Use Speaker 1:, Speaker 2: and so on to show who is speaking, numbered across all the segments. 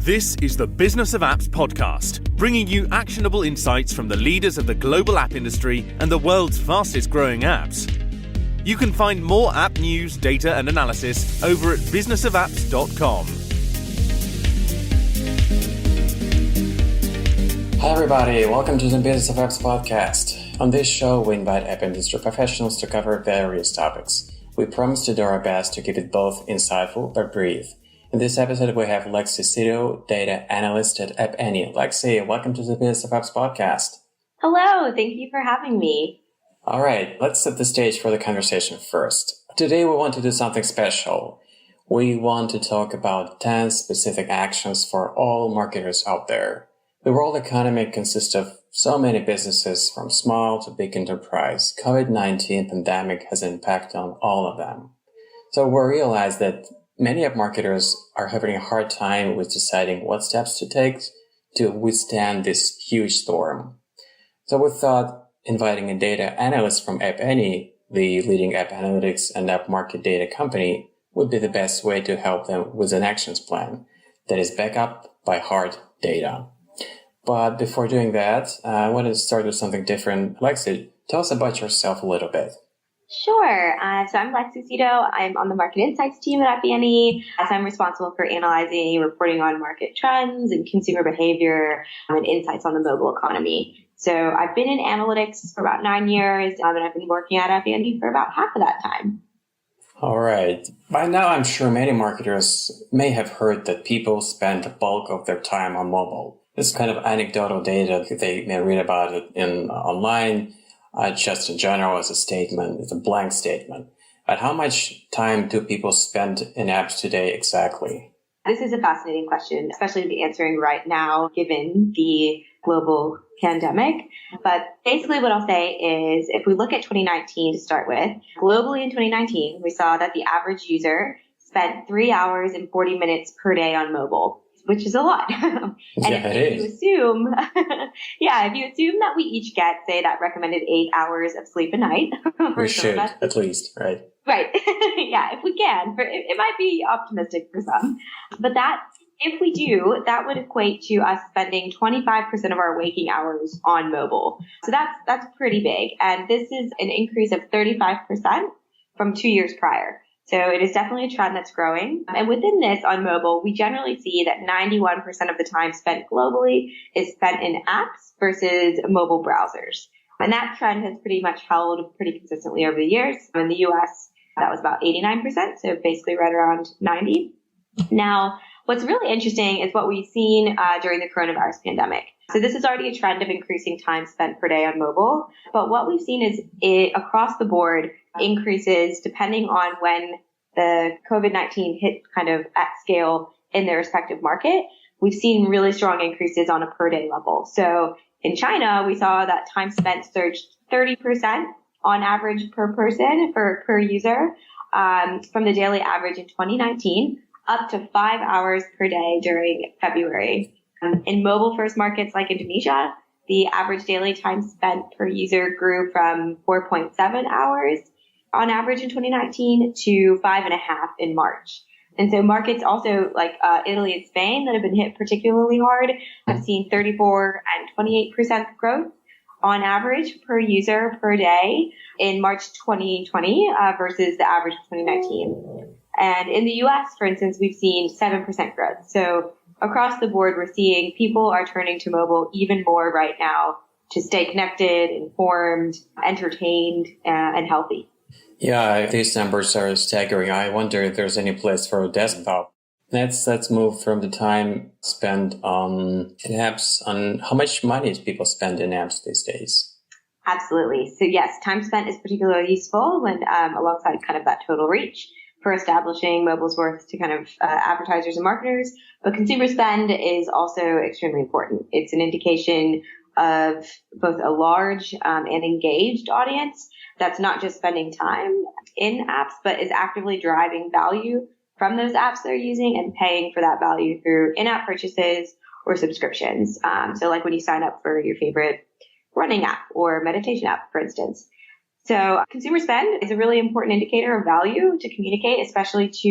Speaker 1: This is the Business of Apps podcast, bringing you actionable insights from the leaders of the global app industry and the world's fastest growing apps. You can find more app news, data and analysis over at businessofapps.com.
Speaker 2: Hi everybody, welcome to the Business of Apps podcast. On this show, we invite app industry professionals to cover various topics. We promise to do our best to keep it both insightful but brief. In this episode, we have Lexi Sydow, data analyst at App Annie. Lexi, welcome to the Business of Apps podcast.
Speaker 3: Hello, thank you for having me.
Speaker 2: All right, let's set the stage for the conversation first. Today, we want to do something special. We want to talk about 10 specific actions for all marketers out there. The world economy consists of so many businesses, from small to big enterprise. COVID-19 pandemic has an impact on all of them. So we realize that many app marketers are having a hard time with deciding what steps to take to withstand this huge storm. So we thought inviting a data analyst from App Annie, the leading app analytics and app market data company, would be the best way to help them with an actions plan that is backed up by hard data. But before doing that, I want to start with something different. Lexi, tell us about yourself a little bit.
Speaker 3: Sure. So I'm Lexi Sydow. I'm on the market insights team at App Annie. So I'm responsible for analyzing, reporting on market trends and consumer behavior and insights on the mobile economy. So I've been in analytics for about 9 years, and I've been working at App Annie for about half of that time.
Speaker 2: All right. By now, I'm sure many marketers may have heard that people spend the bulk of their time on mobile. This kind of anecdotal data, they may read about it online. Just in general as a statement, it's a blank statement. But how much time do people spend in apps today exactly?
Speaker 3: This is a fascinating question, especially to be answering right now, given the global pandemic. But basically what I'll say is if we look at 2019 to start with, globally in 2019, we saw that the average user spent 3 hours and 40 minutes per day on mobile, which is a lot. If you assume that we each get, say, that recommended 8 hours of sleep a night.
Speaker 2: We should, at least, right?
Speaker 3: Right. Yeah, if we can. It might be optimistic for some. But if we do, that would equate to us spending 25% of our waking hours on mobile. So that's pretty big. And this is an increase of 35% from 2 years prior. So it is definitely a trend that's growing. And within this, on mobile, we generally see that 91% of the time spent globally is spent in apps versus mobile browsers. And that trend has pretty much held pretty consistently over the years. In the US, that was about 89%, so basically right around 90. Now, what's really interesting is what we've seen during the coronavirus pandemic. So this is already a trend of increasing time spent per day on mobile. But what we've seen is across the board increases depending on when the COVID-19 hit kind of at scale in their respective market. We've seen really strong increases on a per day level. So in China, we saw that time spent surged 30% on average per person per user from the daily average in 2019 up to 5 hours per day during February. In mobile-first markets like Indonesia, the average daily time spent per user grew from 4.7 hours on average in 2019 to 5.5 in March. And so markets also like Italy and Spain that have been hit particularly hard have seen 34 and 28% growth on average per user per day in March 2020 versus the average of 2019. And in the US, for instance, we've seen 7% growth. So across the board, we're seeing people are turning to mobile even more right now to stay connected, informed, entertained, and healthy.
Speaker 2: Yeah, these numbers are staggering. I wonder if there's any place for a desktop. Let's move from the time spent in apps on how much money do people spend in apps these days?
Speaker 3: Absolutely. So yes, time spent is particularly useful when alongside kind of that total reach for establishing mobile's worth to kind of advertisers and marketers. But consumer spend is also extremely important. It's an indication of both a large and engaged audience that's not just spending time in apps, but is actively driving value from those apps they're using and paying for that value through in-app purchases or subscriptions. So like when you sign up for your favorite running app or meditation app, for instance. So consumer spend is a really important indicator of value to communicate, especially to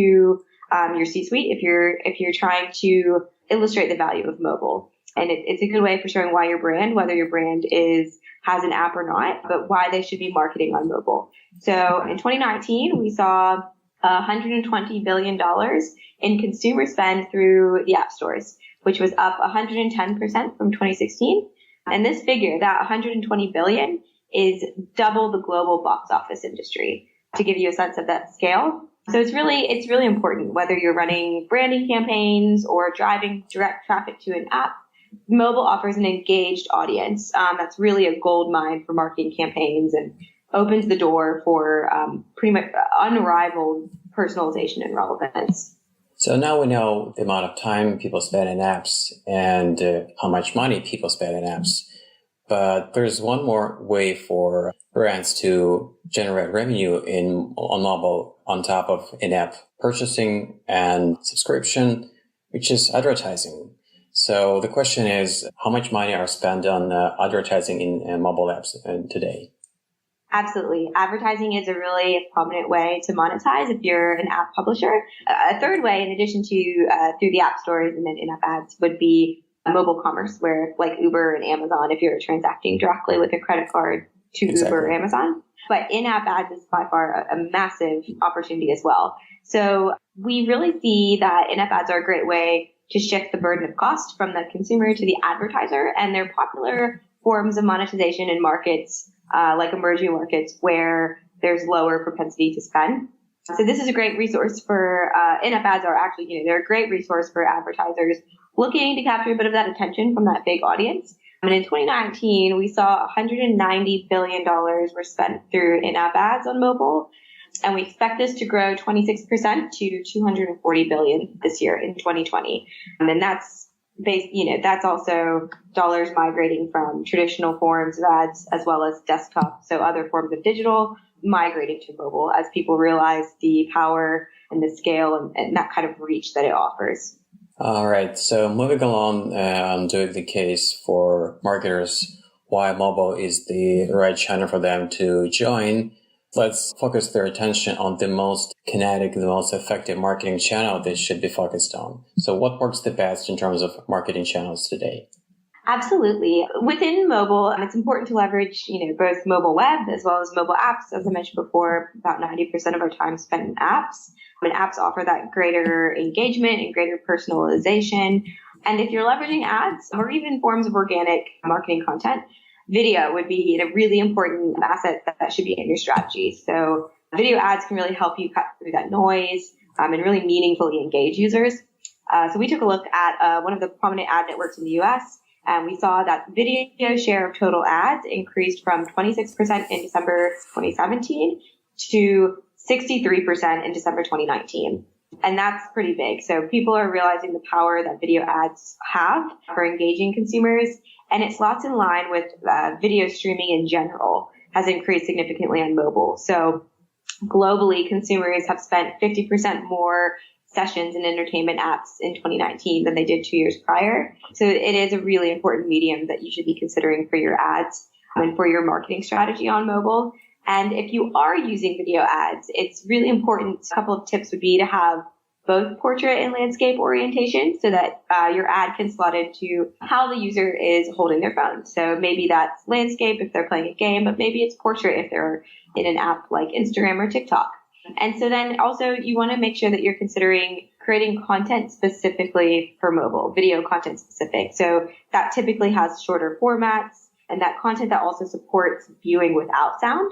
Speaker 3: your C-suite. If you're trying to illustrate the value of mobile. And it's a good way for showing why your brand, whether your brand has an app or not, but why they should be marketing on mobile. So in 2019, we saw $120 billion in consumer spend through the app stores, which was up 110% from 2016. And this figure, that 120 billion, is double the global box office industry, to give you a sense of that scale. So it's really important whether you're running branding campaigns or driving direct traffic to an app. Mobile offers an engaged audience. That's really a gold mine for marketing campaigns and opens the door for pretty much unrivaled personalization and relevance.
Speaker 2: So now we know the amount of time people spend in apps and how much money people spend in apps. But there's one more way for brands to generate revenue on mobile on top of in-app purchasing and subscription, which is advertising. So the question is, how much money are spent on advertising in mobile apps today?
Speaker 3: Absolutely. Advertising is a really prominent way to monetize if you're an app publisher. A third way, in addition to through the app stores and then in-app ads, would be mobile commerce, where like Uber and Amazon, if you're transacting directly with a credit card to Uber or Amazon. But in-app ads is by far a massive opportunity as well. So we really see that in-app ads are a great way to shift the burden of cost from the consumer to the advertiser. And they're popular forms of monetization in markets like emerging markets where there's lower propensity to spend. So this is a great resource for in-app ads are actually, they're a great resource for advertisers looking to capture a bit of that attention from that big audience. And in 2019, we saw $190 billion were spent through in-app ads on mobile. And we expect this to grow 26% to $240 billion this year in 2020. And that's that's also dollars migrating from traditional forms of ads as well as desktop. So other forms of digital migrating to mobile as people realize the power and the scale and that kind of reach that it offers.
Speaker 2: All right. So moving along to the case for marketers, why mobile is the right channel for them to join. Let's focus their attention on the most kinetic, the most effective marketing channel they should be focused on. So what works the best in terms of marketing channels today?
Speaker 3: Absolutely. Within mobile, it's important to leverage, both mobile web as well as mobile apps. As I mentioned before, about 90% of our time spent in apps. And apps offer that greater engagement and greater personalization. And if you're leveraging ads or even forms of organic marketing content, video would be a really important asset that should be in your strategy. So video ads can really help you cut through that noise and really meaningfully engage users. So we took a look at one of the prominent ad networks in the US, and we saw that video share of total ads increased from 26% in December 2017 to 63% in December 2019. And that's pretty big. So people are realizing the power that video ads have for engaging consumers. And it slots in line with video streaming in general has increased significantly on mobile. So globally, consumers have spent 50% more sessions in entertainment apps in 2019 than they did 2 years prior. So it is a really important medium that you should be considering for your ads and for your marketing strategy on mobile. And if you are using video ads, it's really important. A couple of tips would be to have both portrait and landscape orientation so that your ad can slot into how the user is holding their phone. So maybe that's landscape if they're playing a game, but maybe it's portrait if they're in an app like Instagram or TikTok. And so then also you want to make sure that you're considering creating content specifically for mobile, video content specific. So that typically has shorter formats and that content that also supports viewing without sound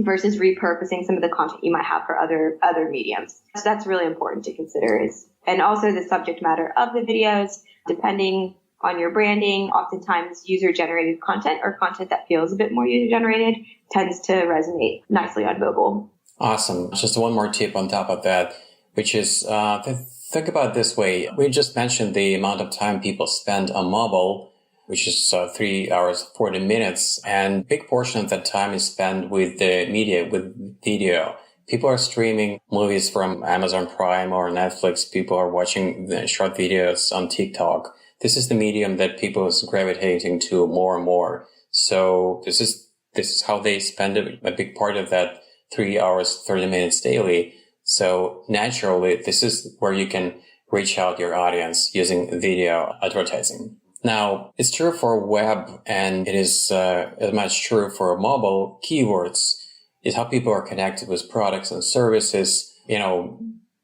Speaker 3: versus repurposing some of the content you might have for other mediums. So that's really important to consider and also the subject matter of the videos, depending on your branding, oftentimes user-generated content or content that feels a bit more user-generated tends to resonate nicely on mobile.
Speaker 2: Awesome. Just one more tip on top of that, which is think about it this way. We just mentioned the amount of time people spend on mobile, which is 3 hours, 40 minutes. And a big portion of that time is spent with the media, with video. People are streaming movies from Amazon Prime or Netflix. People are watching the short videos on TikTok. This is the medium that people is gravitating to more and more. So this is how they spend a big part of that 3 hours, 30 minutes daily. So naturally, this is where you can reach out your audience using video advertising. Now, it's true for web, and it is as much true for mobile. Keywords is how people are connected with products and services.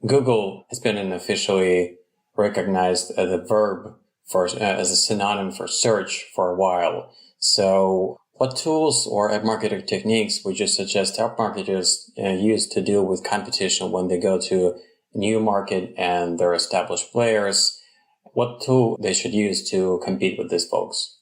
Speaker 2: Google has been an officially recognized as a verb as a synonym for search for a while. So what tools or ad marketing techniques would you suggest ad marketers use to deal with competition when they go to a new market and they're established players? What tool they should use to compete with these folks?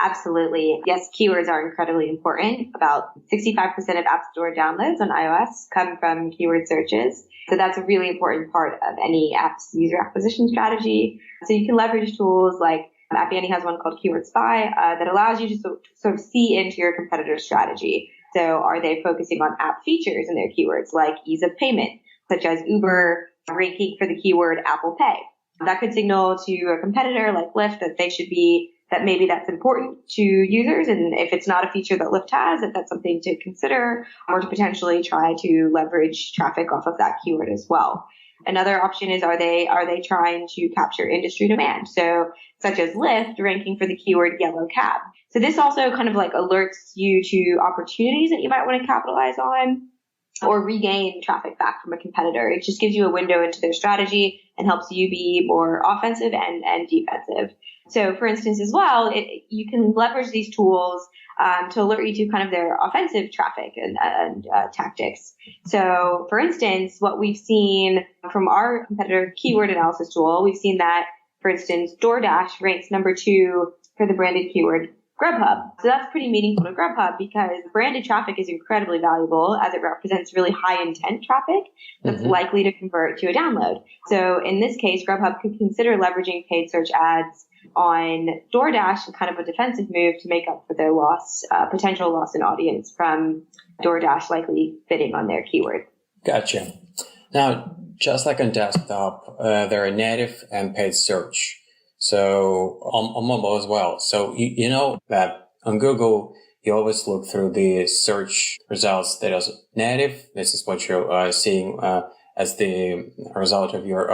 Speaker 3: Absolutely. Yes, keywords are incredibly important. About 65% of App Store downloads on iOS come from keyword searches. So that's a really important part of any app's user acquisition strategy. So you can leverage tools like App Annie has one called Keyword Spy that allows you to sort of see into your competitor's strategy. So are they focusing on app features in their keywords like ease of payment, such as Uber ranking for the keyword Apple Pay? That could signal to a competitor like Lyft that maybe that's important to users. And if it's not a feature that Lyft has, that's something to consider or to potentially try to leverage traffic off of that keyword as well. Another option is, are they trying to capture industry demand? So such as Lyft ranking for the keyword yellow cab. So this also kind of like alerts you to opportunities that you might want to capitalize on or regain traffic back from a competitor. It just gives you a window into their strategy and helps you be more offensive and defensive. So for instance, as well, you can leverage these tools to alert you to kind of their offensive traffic and tactics. So for instance, what we've seen from our competitor keyword analysis tool, we've seen that, for instance, DoorDash ranks number 2 for the branded keyword Grubhub. So that's pretty meaningful to Grubhub because branded traffic is incredibly valuable as it represents really high intent traffic that's likely to convert to a download. So in this case, Grubhub could consider leveraging paid search ads on DoorDash in kind of a defensive move to make up for their potential loss in audience from DoorDash likely bidding on their keyword.
Speaker 2: Gotcha. Now, just like on desktop, there are native and paid search. So on mobile as well. So you know that on Google, you always look through the search results that is native. This is what you're seeing as the result of your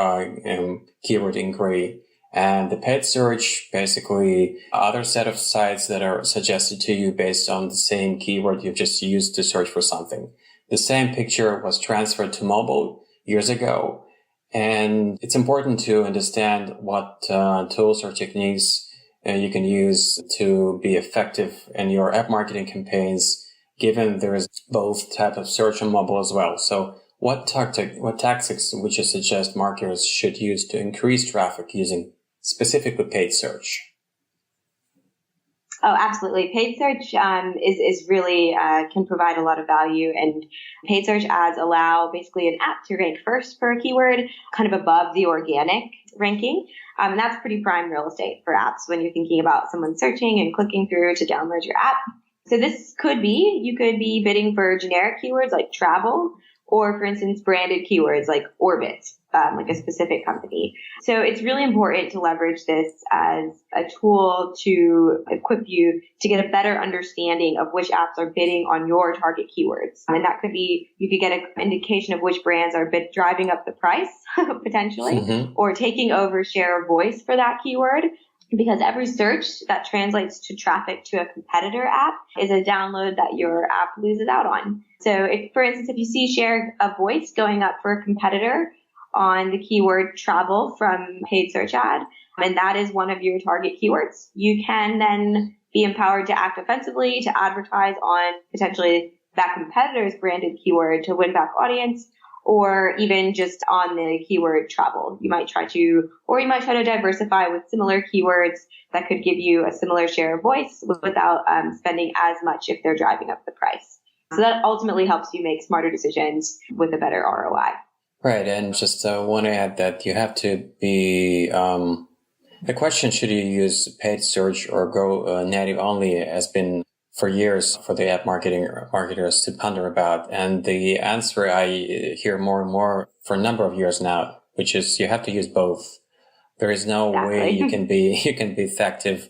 Speaker 2: keyword inquiry. And the paid search, basically other set of sites that are suggested to you based on the same keyword you've just used to search for something. The same picture was transferred to mobile years ago. And it's important to understand what tools or techniques you can use to be effective in your app marketing campaigns, given there is both type of search on mobile as well. So what tactics would you suggest marketers should use to increase traffic using specifically paid search?
Speaker 3: Oh, absolutely. Paid search is really can provide a lot of value, and paid search ads allow basically an app to rank first for a keyword, kind of above the organic ranking. And that's pretty prime real estate for apps when you're thinking about someone searching and clicking through to download your app. So this you could be bidding for generic keywords like travel, or for instance, branded keywords like Orbit, like a specific company. So it's really important to leverage this as a tool to equip you to get a better understanding of which apps are bidding on your target keywords. And that could be, you could get an indication of which brands are driving up the price potentially, or taking over share of voice for that keyword. Because every search that translates to traffic to a competitor app is a download that your app loses out on. So for instance, if you see share of voice going up for a competitor on the keyword travel from paid search ad, and that is one of your target keywords, you can then be empowered to act offensively, to advertise on potentially that competitor's branded keyword to win back audience, or even just on the keyword travel. You might try to diversify with similar keywords that could give you a similar share of voice without spending as much if they're driving up the price. So that ultimately helps you make smarter decisions with a better ROI.
Speaker 2: Right. And just want to add that you have to be, the question, should you use paid search or go native only, has been for years for the app marketers to ponder about. And the answer I hear more and more for a number of years now, which is you have to use both. There is no way you can be effective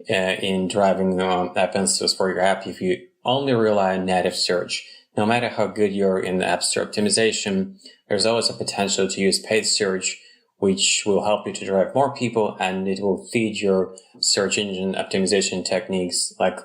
Speaker 2: in driving app installs for your app if you only rely on native search. No matter how good you're in App Store optimization, there's always a potential to use paid search which will help you to drive more people, and it will feed your search engine optimization techniques. Like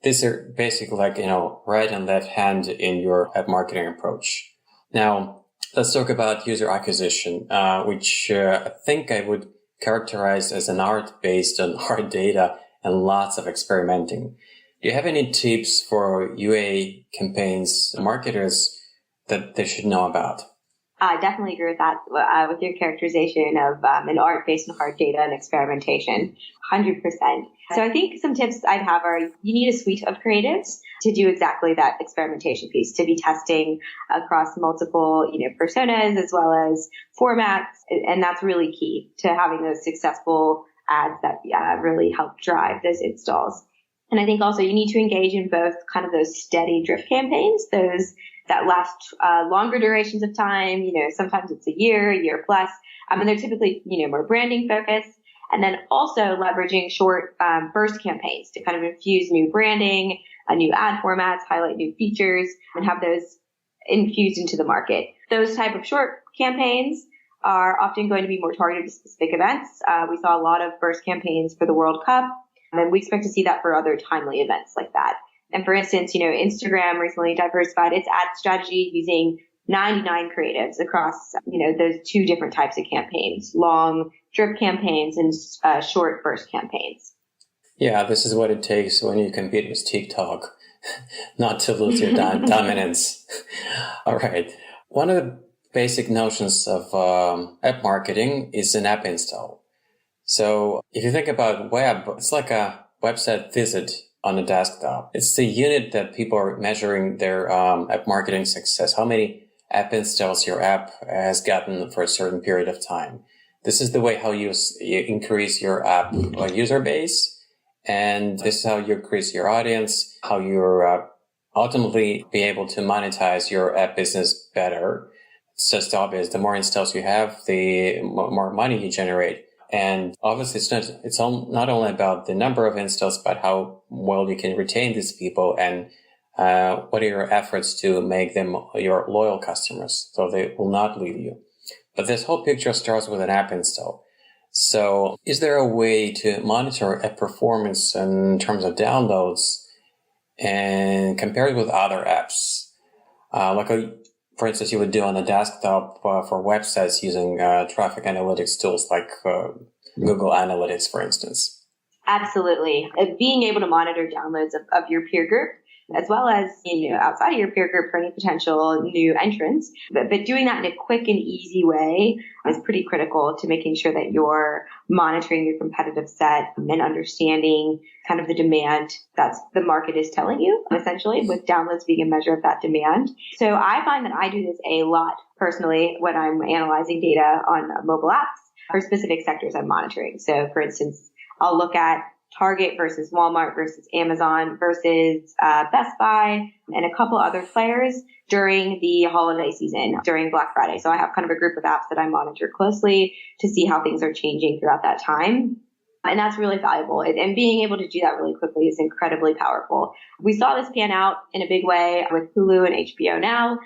Speaker 2: these are basically like, right and left hand in your app marketing approach. Now, let's talk about user acquisition, which I think I would characterize as an art based on hard data and lots of experimenting. Do you have any tips for UA campaigns marketers that they should know about?
Speaker 3: I definitely agree with that, with your characterization of an art based on hard data and experimentation, 100%. So I think some tips I'd have are you need a suite of creatives to do exactly that experimentation piece, to be testing across multiple, personas as well as formats. And that's really key to having those successful ads that really help drive those installs. And I think also you need to engage in both kind of those steady drip campaigns, those that last longer durations of time. Sometimes it's a year plus, and they're typically, more branding focused. And then also leveraging short burst campaigns to kind of infuse new branding, new ad formats, highlight new features, and have those infused into the market. Those type of short campaigns are often going to be more targeted to specific events. We saw a lot of burst campaigns for the World Cup, and we expect to see that for other timely events like that. And for instance, Instagram recently diversified its ad strategy using 99 creatives across, those two different types of campaigns, long drip campaigns and short burst campaigns.
Speaker 2: Yeah, this is what it takes when you compete with TikTok, not to lose your dominance. All right. One of the basic notions of app marketing is an app install. So if you think about web, it's like a website visit on a desktop. It's the unit that people are measuring their app marketing success, how many app installs your app has gotten for a certain period of time. This is the way how you increase your app user base, and this is how you increase your audience, how you're ultimately be able to monetize your app business better. It's just obvious. The more installs you have, the more money you generate. And obviously, it's not only about the number of installs, but how well you can retain these people and what are your efforts to make them your loyal customers so they will not leave you. But this whole picture starts with an app install. So is there a way to monitor app performance in terms of downloads and compare it with other apps? For instance, you would do on a desktop for websites using traffic analytics tools like Google Analytics, for instance.
Speaker 3: Absolutely. Being able to monitor downloads of your peer group, as well as, outside of your peer group for any potential new entrants. But doing that in a quick and easy way is pretty critical to making sure that you're monitoring your competitive set and understanding kind of the demand that the market is telling you, essentially, with downloads being a measure of that demand. So I find that I do this a lot personally when I'm analyzing data on mobile apps for specific sectors I'm monitoring. So for instance, I'll look at Target versus Walmart versus Amazon versus Best Buy and a couple other players during the holiday season, during Black Friday. So I have kind of a group of apps that I monitor closely to see how things are changing throughout that time. And that's really valuable. And being able to do that really quickly is incredibly powerful. We saw this pan out in a big way with Hulu and HBO Now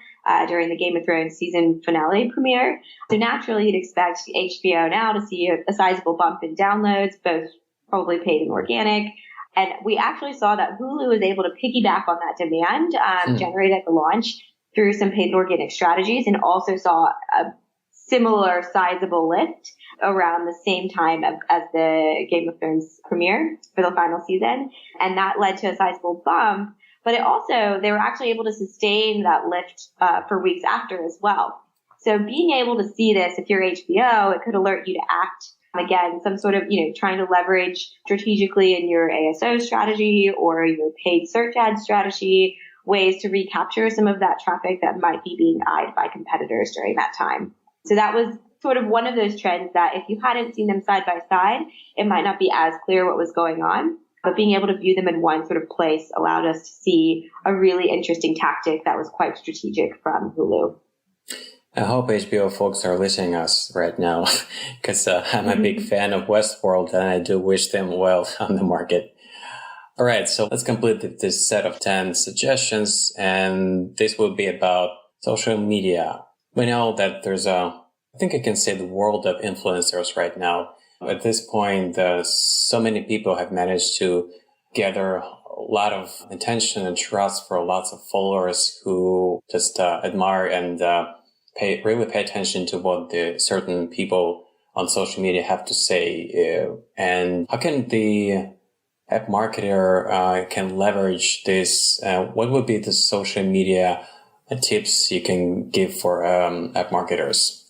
Speaker 3: during the Game of Thrones season finale premiere. So naturally, you'd expect HBO Now to see a sizable bump in downloads, both probably paid and organic. And we actually saw that Hulu was able to piggyback on that demand generated at the launch through some paid and organic strategies, and also saw a similar sizable lift around the same time as the Game of Thrones premiere for the final season. And that led to a sizable bump, but they were actually able to sustain that lift for weeks after as well. So being able to see this, if you're HBO, it could alert you to act. Again, some sort of, trying to leverage strategically in your ASO strategy or your paid search ad strategy, ways to recapture some of that traffic that might be being eyed by competitors during that time. So that was sort of one of those trends that if you hadn't seen them side by side, it might not be as clear what was going on. But being able to view them in one sort of place allowed us to see a really interesting tactic that was quite strategic from Hulu.
Speaker 2: I hope HBO folks are listening us right now because I'm a big fan of Westworld and I do wish them well on the market. All right, so let's complete this set of 10 suggestions, and this will be about social media. We know that there's a I think I can say the world of influencers right now. At this point, so many people have managed to gather a lot of attention and trust for lots of followers who just admire and really pay attention to what the certain people on social media have to say. And how can the app marketer can leverage this? What would be the social media tips you can give for app marketers?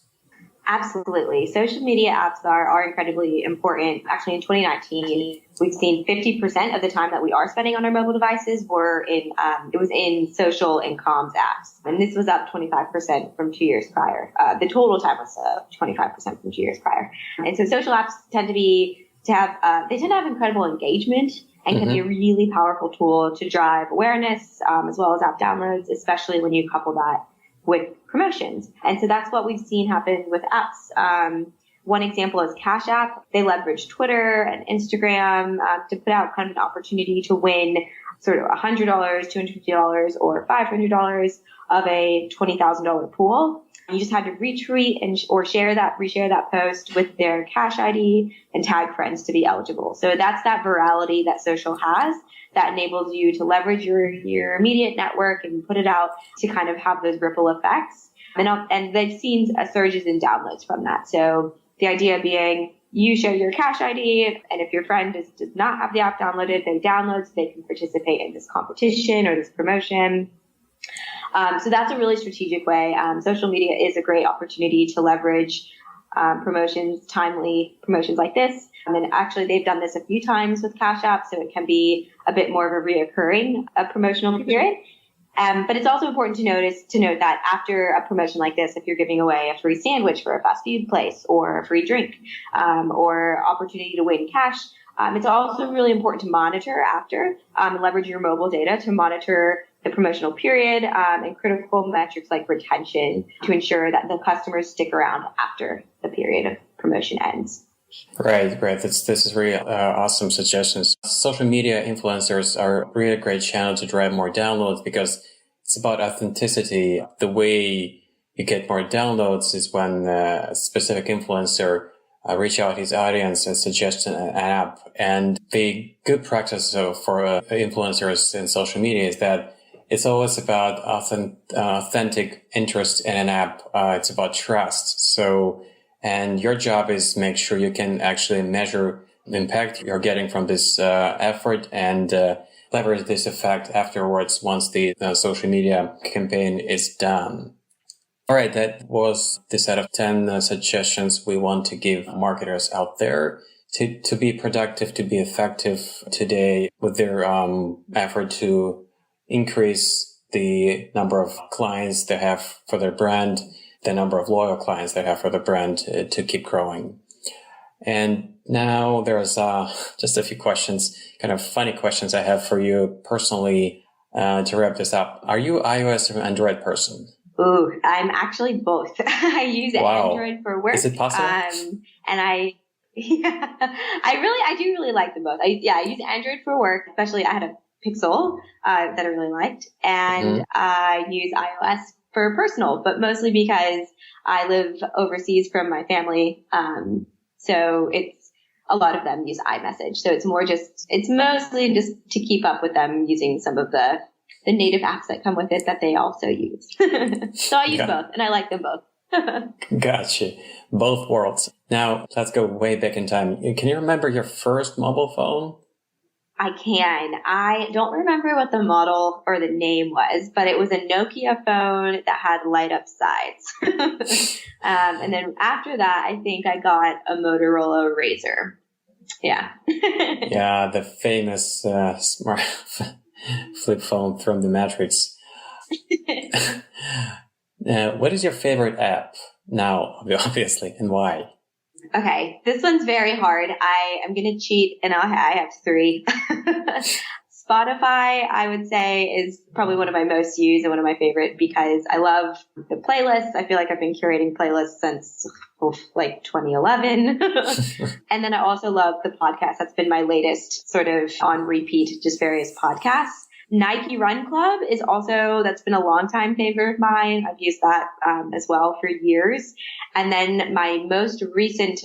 Speaker 3: Absolutely. Social media apps are incredibly important. Actually, in 2019, we've seen 50% of the time that we are spending on our mobile devices it was in social and comms apps. And this was up 25% from 2 years prior. The total time was up 25% from 2 years prior. And so social apps tend to have incredible engagement and can be a really powerful tool to drive awareness, as well as app downloads, especially when you couple that with promotions. And so that's what we've seen happen with apps. One example is Cash App. They leverage Twitter and Instagram to put out kind of an opportunity to win sort of $100, $250, or $500 of a $20,000 pool. You just had to retweet or reshare that post with their Cash ID and tag friends to be eligible. So that's that virality that social has that enables you to leverage your immediate network and put it out to kind of have those ripple effects. And they've seen surges in downloads from that. So the idea being you share your Cash ID, and if your friend does not have the app downloaded, they download so they can participate in this competition or this promotion. So that's a really strategic way. Social media is a great opportunity to leverage timely promotions like this. And actually, they've done this a few times with Cash App, so it can be a bit more of a reoccurring promotional period. But it's also important to note that after a promotion like this, if you're giving away a free sandwich for a fast food place or a free drink or opportunity to win cash, it's also really important to monitor after and leverage your mobile data to monitor the promotional period and critical metrics like retention to ensure that the customers stick around after the period of promotion ends.
Speaker 2: Right. This is really awesome suggestions. Social media influencers are a really great channel to drive more downloads because it's about authenticity. The way you get more downloads is when a specific influencer reach out his audience and suggest an app. And the good practice for influencers in social media is that it's always about authentic interest in an app. It's about trust. And your job is make sure you can actually measure the impact you're getting from this effort and leverage this effect afterwards once the social media campaign is done. All right, that was the set of 10 suggestions we want to give marketers out there to be productive, to be effective today with their effort to increase the number of clients they have for their brand, the number of loyal clients they have for the brand to keep growing. And now there's just a few questions, kind of funny questions I have for you personally to wrap this up. Are you iOS or Android person?
Speaker 3: Ooh, I'm actually both. I use Android for work.
Speaker 2: Is it possible?
Speaker 3: And I do really like them both. I use Android for work, especially I had a Pixel that I really liked, and I use iOS for personal, but mostly because I live overseas from my family. So it's a lot of them use iMessage. So it's mostly just to keep up with them using some of the native apps that come with it that they also use. So I use both and I like them both.
Speaker 2: Gotcha. Both worlds. Now let's go way back in time. Can you remember your first mobile phone?
Speaker 3: I can. I don't remember what the model or the name was, but it was a Nokia phone that had light up sides. And then after that, I think I got a Motorola Razr. Yeah.
Speaker 2: Yeah, the famous smart flip phone from the Matrix. What is your favorite app now, obviously, and why?
Speaker 3: Okay, this one's very hard. I am going to cheat, and I have 3. Spotify, I would say, is probably one of my most used and one of my favorite because I love the playlists. I feel like I've been curating playlists since like 2011. And then I also love the podcast. That's been my latest sort of on repeat, just various podcasts. Nike Run Club is also, that's been a longtime favorite of mine. I've used that as well for years. And then my most recent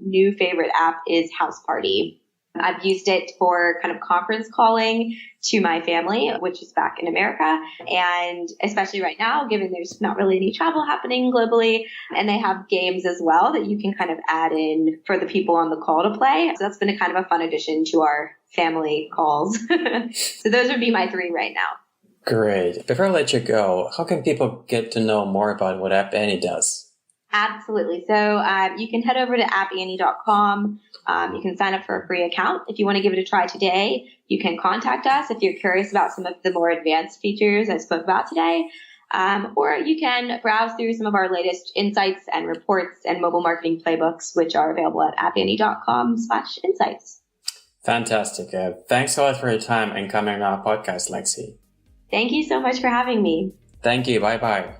Speaker 3: new favorite app is House Party. I've used it for kind of conference calling to my family, which is back in America. And especially right now, given there's not really any travel happening globally, and they have games as well that you can kind of add in for the people on the call to play. So that's been a kind of a fun addition to our family calls. So those would be my three right now.
Speaker 2: Great. Before I let you go, how can people get to know more about what App Annie does?
Speaker 3: Absolutely. So you can head over to appannie.com. You can sign up for a free account. If you want to give it a try today, you can contact us if you're curious about some of the more advanced features I spoke about today. Or you can browse through some of our latest insights and reports and mobile marketing playbooks, which are available at appannie.com/insights.
Speaker 2: Fantastic. Thanks a lot for your time and coming on our podcast, Lexi.
Speaker 3: Thank you so much for having me.
Speaker 2: Thank you. Bye-bye.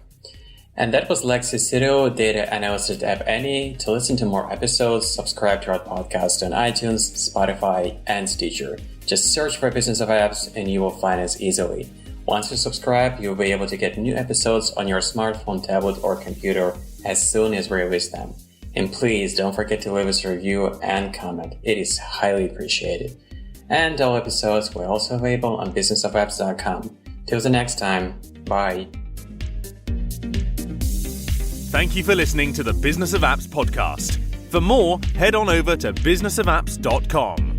Speaker 2: And that was Lexi Sydow, data analyst at App Annie. To listen to more episodes, subscribe to our podcast on iTunes, Spotify, and Stitcher. Just search for Business of Apps and you will find us easily. Once you subscribe, you'll be able to get new episodes on your smartphone, tablet, or computer as soon as we release them. And please don't forget to leave us a review and comment. It is highly appreciated. And all episodes were also available on businessofapps.com. Till the next time, bye.
Speaker 1: Thank you for listening to the Business of Apps podcast. For more, head on over to businessofapps.com.